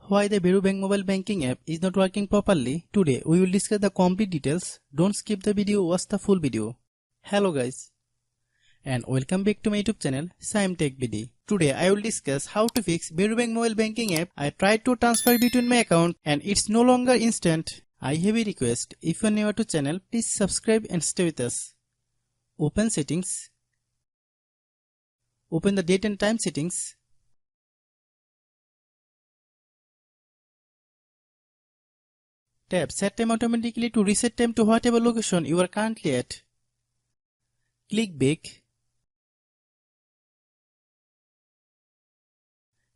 Why the Varo Bank mobile banking app is not working properly? Today we will discuss the complete details. Don't skip the video, watch the full video. Hello guys and welcome back to my YouTube channel Shaem Tech BD. Today I will discuss how to fix Varo Bank mobile banking app. I tried to transfer between my account and it's no longer instant. I have a request. If you are new to channel, please subscribe and stay with us. Open settings. Open the date and time settings. Tap Set Time automatically to reset time to whatever location you are currently at. Click Back.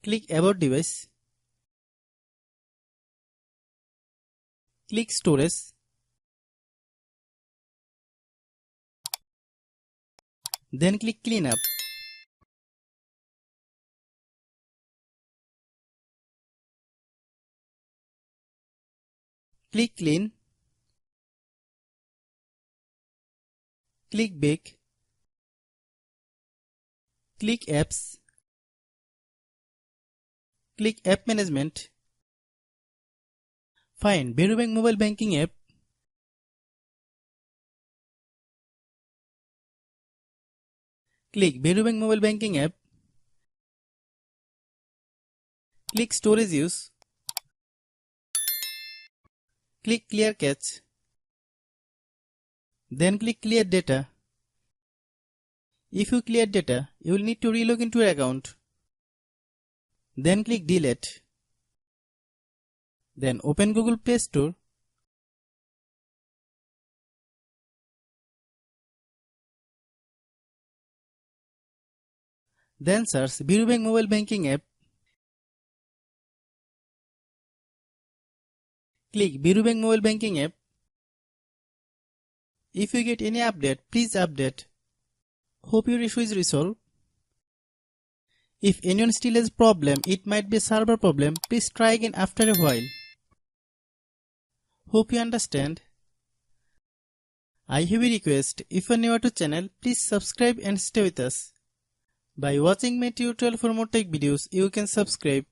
Click About Device. Click Storage. Then click Cleanup. Click Clean. Click Back. Click Apps. Click App Management. Find Varo Bank mobile banking app. Click Varo Bank mobile banking app. Click Storage Use. Click Clear Cache. Then click Clear Data. If you clear data, you will need to relog into your account. Then click Delete. Then open Google Play Store. Then search Varo Bank mobile banking app. Click Varo Bank mobile banking app. If you get any update, please update. Hope your issue is resolved. If anyone still has problem, it might be a server problem. Please try again after a while. Hope you understand. I have a request. If you are new to channel, please subscribe and stay with us. By watching my tutorial for more tech videos, you can subscribe.